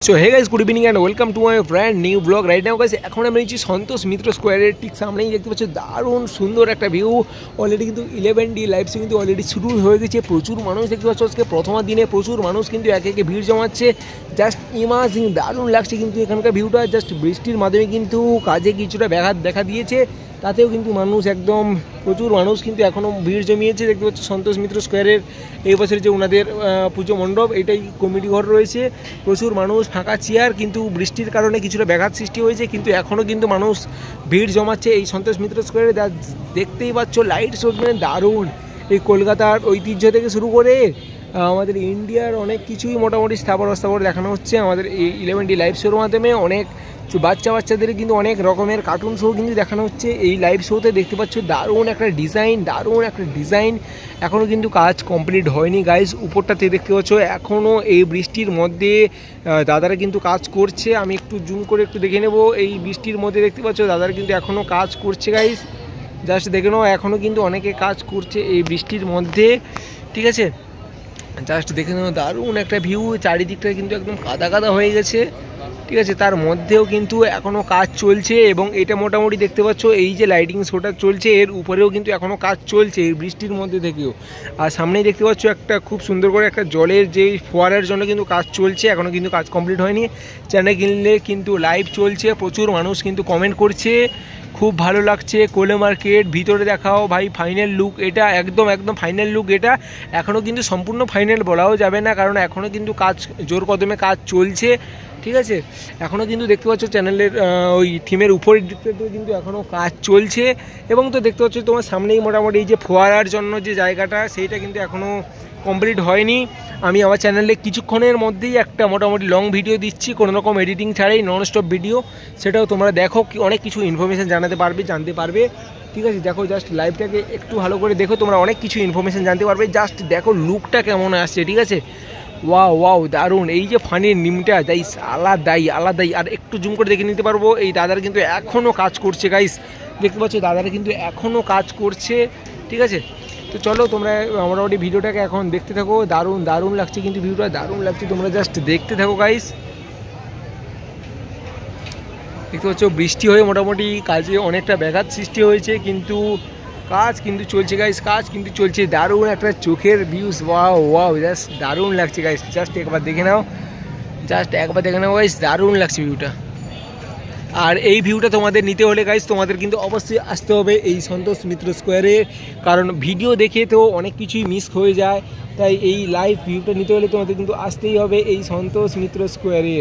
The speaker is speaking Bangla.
So hey guys, good evening and welcome to my brand new blog. Right now guys, এখন আমরা নিচ্ছি সন্তোষ মিত্র স্কোয়ারের ঠিক সামনেই দেখতে পাচ্ছ দারুণ সুন্দর একটা ভিউ। অলরেডি কিন্তু 11D লাইভ শো কিন্তু অলরেডি শুরু হয়ে গেছে। প্রচুর মানুষ দেখতে পাচ্ছ আজকে প্রথম দিনে, প্রচুর মানুষ কিন্তু একে একে ভিড় জমাচ্ছে। জাস্ট ইমাজিং, দারুণ লাগছে কিন্তু এখানকার ভিউটা। জাস্ট বৃষ্টির মাধ্যমে কিন্তু কাজে কিছুটা ব্যাঘাত দেখা দিয়েছে, তাতেও কিন্তু মানুষ একদম প্রচুর মানুষ কিন্তু এখনও ভিড় জমিয়েছে। দেখতে পাচ্ছ সন্তোষ মিত্র স্কোয়ারের এই বছরের যে ওনাদের পুজো মণ্ডপ, এটাই কমিটি ঘর রয়েছে। প্রচুর মানুষ, ফাঁকা চেয়ার, কিন্তু বৃষ্টির কারণে কিছুটা ব্যাঘাত সৃষ্টি হয়েছে, কিন্তু এখনও কিন্তু মানুষ ভিড় জমাচ্ছে এই সন্তোষ মিত্র স্কোয়ারে। দেখতেই পাচ্ছ লাইট শো মানে দারুণ। এই কলকাতার ঐতিহ্য থেকে শুরু করে আমাদের ইন্ডিয়ার অনেক কিছুই মোটামুটি স্থাপর দেখানো হচ্ছে আমাদের এই 11D লাইভ শোর মাধ্যমে। অনেক বাচ্চাদের কিন্তু অনেক রকমের কার্টুন শো কিন্তু দেখানো হচ্ছে এই লাইভ শোতে। দেখতে পাচ্ছ দারুণ একটা ডিজাইন। এখনও কিন্তু কাজ কমপ্লিট হয়নি গাইজ। উপরটাতে দেখতে পাচ্ছ এখনও এই বৃষ্টির মধ্যে দাদারা কিন্তু কাজ করছে। আমি একটু জুম করে একটু দেখে নেব। এই বৃষ্টির মধ্যে দেখতে পাচ্ছ দাদারা কিন্তু এখনও কাজ করছে গাইজ। জাস্ট দেখে নাও, এখনও কিন্তু অনেকে কাজ করছে এই বৃষ্টির মধ্যে, ঠিক আছে। জাস্ট দেখে নাও, দারুণ একটা ভিউ। চারিদিকটা কিন্তু একদম কাদা হয়ে গেছে, ঠিক আছে। তার মধ্যেও কিন্তু এখনও কাজ চলছে, এবং এটা মোটামুটি দেখতে পাচ্ছ এই যে লাইটিং শোটা চলছে এর উপরেও কিন্তু এখনও কাজ চলছে এই বৃষ্টির মধ্যে থেকেও। আর সামনেই দেখতে পাচ্ছ একটা খুব সুন্দর করে একটা জলের যে ফোয়ারার জন্য কিন্তু কাজ চলছে, এখনও কিন্তু কাজ কমপ্লিট হয়নি। চ্যানেল কিনলে কিন্তু লাইভ চলছে, প্রচুর মানুষ কিন্তু কমেন্ট করছে, খুব ভালো লাগছে। কোলে মার্কেট ভিতরে দেখাও ভাই, ফাইনাল লুক এটা, একদম ফাইনাল লুক এটা। এখনও কিন্তু সম্পূর্ণ ফাইনাল বলাও যাবে না, কারণ এখনও কিন্তু কাজ জোর কদমে কাজ চলছে, ঠিক আছে। এখনও কিন্তু দেখতে পাচ্ছ চ্যানেলের ওই থিমের উপরের দিকটাতেও কিন্তু এখনও কাজ চলছে। এবং তো দেখতে পাচ্ছ তোমার সামনেই মোটামুটি এই যে ফোয়ারার জন্য যে জায়গাটা, সেইটা কিন্তু এখনও কমপ্লিট হয়নি। আমি আমার চ্যানেলে কিছুক্ষণের মধ্যেই একটা মোটামুটি লং ভিডিও দিচ্ছি, কোনো রকম এডিটিং ছাড়াই নন স্টপ ভিডিও। সেটাও তোমরা দেখো, অনেক কিছু ইনফরমেশান জানতে পারবে, ঠিক আছে। দেখো জাস্ট লাইভটাকে একটু ভালো করে দেখো, তোমরা অনেক কিছু ইনফরমেশান জানতে পারবে। জাস্ট দেখো লুকটা কেমন আসছে, ঠিক আছে। ওয়াও দারুণ। এই যে ফানির নিমটা গাইস আলাদাই। আর একটু জুম করে দেখে নিতে পারবো, এই দাদারা কিন্তু এখনও কাজ করছে গাইস। দেখতে পাচ্ছ দাদারা কিন্তু এখনও কাজ করছে, ঠিক আছে। তো চলো তোমরা মোটামুটি ভিডিওটাকে এখন দেখতে থাকো। দারুণ লাগছে কিন্তু ভিউটা, দারুণ লাগছে। তোমরা জাস্ট দেখতে থাকো গাইস। দেখতে পাচ্ছ বৃষ্টি হয়ে মোটামুটি কাজে অনেকটা ব্যাঘাত সৃষ্টি হয়েছে, কিন্তু কাজ কিন্তু চলছে গাইস, কাজ কিন্তু চলছে। দারুণ একটা চোখের ভিউজ। ওয়াও জাস্ট দারুণ লাগছে গাইস। জাস্ট একবার দেখে নাও গাইস, দারুণ লাগছে ভিউটা। আর এই ভিউটা তোমাদের নিতে হলে গাইস তোমাদের কিন্তু অবশ্যই আসতে হবে এই সন্তোষ মিত্র স্কোয়ারে, কারণ ভিডিও দেখে তো অনেক কিছুই মিস হয়ে যায়। তাই এই লাইভ ভিউটা নিতে হলে তোমাদের কিন্তু আসতেই হবে এই সন্তোষ মিত্র স্কোয়ারে।